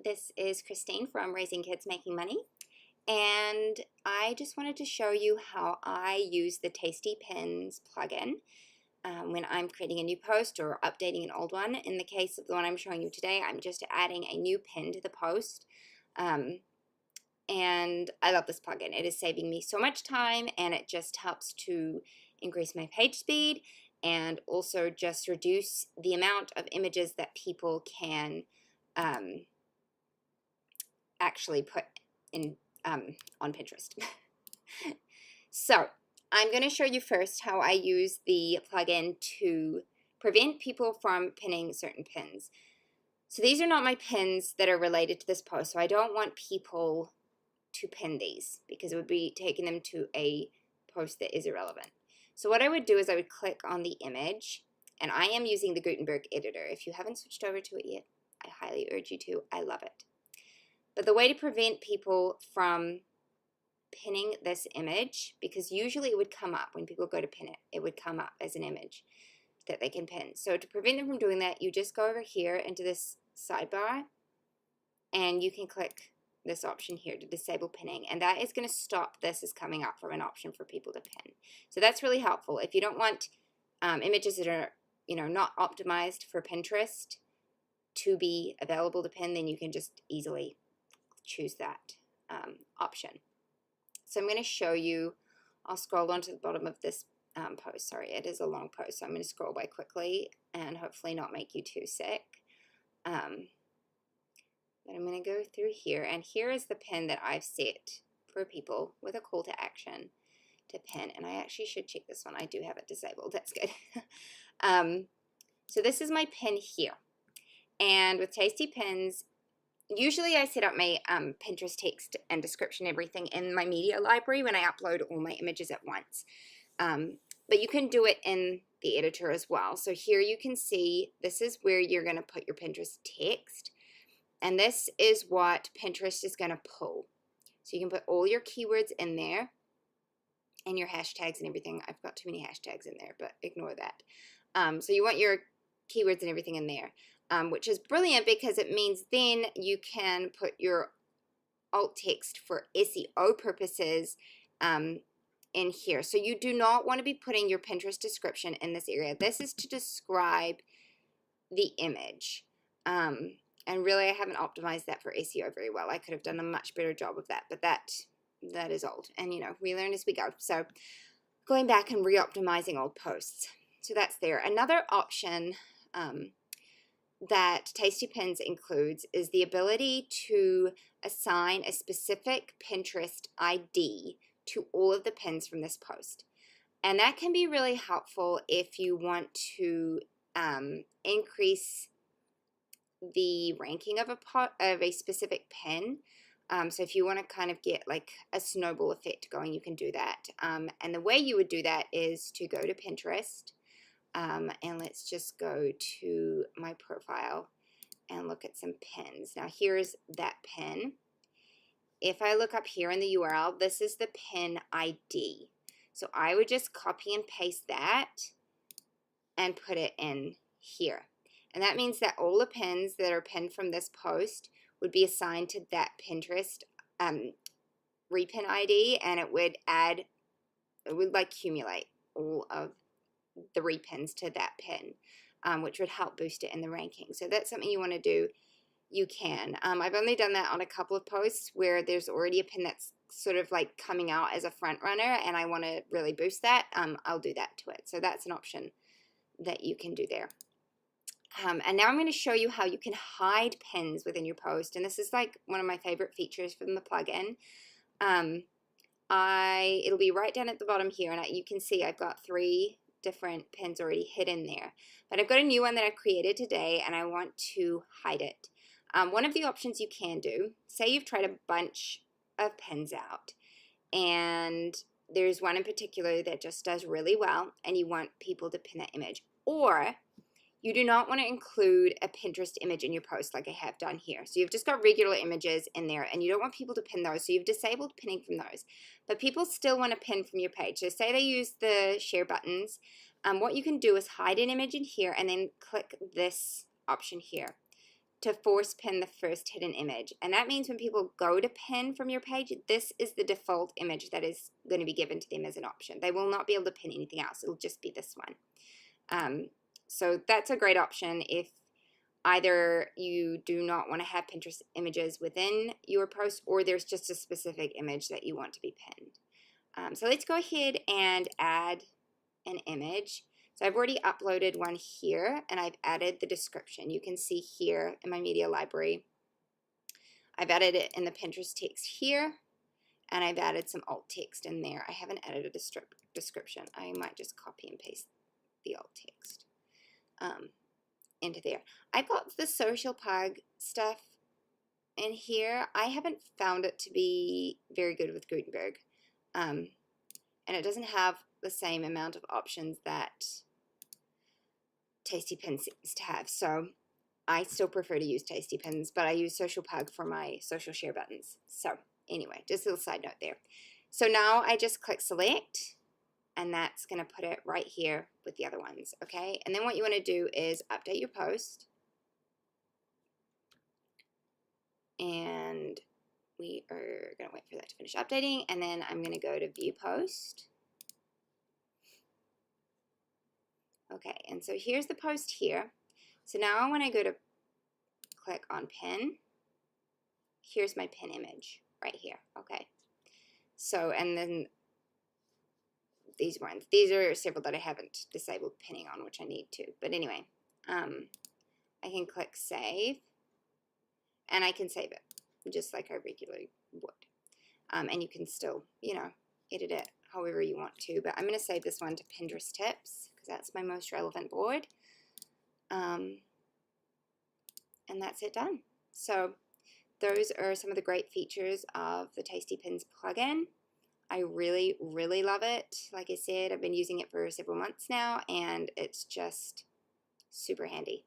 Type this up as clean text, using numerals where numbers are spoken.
This is Christine from Raising Kids Making Money, and I just wanted to show you how I use the Tasty Pins plugin when I'm creating a new post or updating an old one. In the case of the one I'm showing you today, I'm just adding a new pin to the post, and I love this plugin. It is saving me so much time, and it just helps to increase my page speed and also just reduce the amount of images that people can actually put in on Pinterest. So I'm going to show you first how I use the plugin to prevent people from pinning certain pins. So these are not my pins that are related to this post, so I don't want people to pin these because it would be taking them to a post that is irrelevant. So what I would do is I would click on the image, and I am using the Gutenberg editor. If you haven't switched over to it yet, I highly urge you to. I love it. But the way to prevent people from pinning this image, because usually it would come up when people go to pin it, it would come up as an image that they can pin. So to prevent them from doing that, you just go over here into this sidebar, and you can click this option here to disable pinning, and that is going to stop this as coming up from an option for people to pin. So that's really helpful. If you don't want images that are not optimized for Pinterest to be available to pin, then you can just easily choose that option. So I'm going to show you. I'll scroll down to the bottom of this post. Sorry, it is a long post, so I'm going to scroll by quickly and hopefully not make you too sick. But I'm going to go through here, and here is the pin that I've set for people with a call to action to pin. And I actually should check this one. I do have it disabled. That's good. So this is my pin here. And with Tasty Pins, usually I set up my Pinterest text and description, everything in my media library when I upload all my images at once. But you can do it in the editor as well. So here you can see this is where you're going to put your Pinterest text. And this is what Pinterest is going to pull. So you can put all your keywords in there and your hashtags and everything. I've got too many hashtags in there, but ignore that. So you want your keywords and everything in there. Which is brilliant because it means then you can put your alt text for SEO purposes in here. So you do not want to be putting your Pinterest description in this area. This is to describe the image. And really, I haven't optimized that for SEO very well. I could have done a much better job of that, but that is old. And, we learn as we go. So going back and re-optimizing old posts. So that's there. Another option that Tasty Pins includes is the ability to assign a specific Pinterest ID to all of the pins from this post. And that can be really helpful if you want to increase the ranking of a specific pin. So if you want to kind of get like a snowball effect going, you can do that. And the way you would do that is to go to Pinterest. And let's just go to my profile and look at some pins. Now here's that pin. If I look up here in the URL, this is the pin ID. So I would just copy and paste that and put it in here. And that means that all the pins that are pinned from this post would be assigned to that Pinterest repin ID, and it would like accumulate all of the repins to that pin, which would help boost it in the ranking. So that's something you want to do. You can. I've only done that on a couple of posts where there's already a pin that's sort of like coming out as a front runner, and I want to really boost that. I'll do that to it. So that's an option that you can do there. And now I'm going to show you how you can hide pins within your post. And this is like one of my favorite features from the plugin. It'll be right down at the bottom here, and you can see I've got 3 different pins already hidden there, but I've got a new one that I created today, and I want to hide it. One of the options you can do, say you've tried a bunch of pins out, and there's one in particular that just does really well, and you want people to pin that image, or you do not want to include a Pinterest image in your post like I have done here. So you've just got regular images in there, and you don't want people to pin those, so you've disabled pinning from those. But people still want to pin from your page. So say they use the share buttons. What you can do is hide an image in here and then click this option here to force pin the first hidden image. And that means when people go to pin from your page, this is the default image that is going to be given to them as an option. They will not be able to pin anything else. It'll just be this one. So that's a great option if either you do not want to have Pinterest images within your post, or there's just a specific image that you want to be pinned. So let's go ahead and add an image. So I've already uploaded one here, and I've added the description. You can see here in my media library, I've added it in the Pinterest text here, and I've added some alt text in there. I haven't added a description. I might just copy and paste the alt text into there. I've got the social pug stuff in here. I haven't found it to be very good with Gutenberg. And it doesn't have the same amount of options that Tasty Pins seems to have. So I still prefer to use Tasty Pins, but I use Social Pug for my social share buttons. So anyway, just a little side note there. So now I just click select, and that's going to put it right here with the other ones, okay? And then what you want to do is update your post. And we are going to wait for that to finish updating, and then I'm going to go to view post. Okay, and so here's the post here. So now when I go to click on pin, here's my pin image right here, okay? So, and then these ones, these are several that I haven't disabled pinning on, which I need to. But anyway, I can click save, and I can save it just like I regularly would. And you can still, you know, edit it however you want to. But I'm going to save this one to Pinterest tips because that's my most relevant board. And that's it done. So those are some of the great features of the Tasty Pins plugin. I really, really love it. Like I said, I've been using it for several months now, and it's just super handy.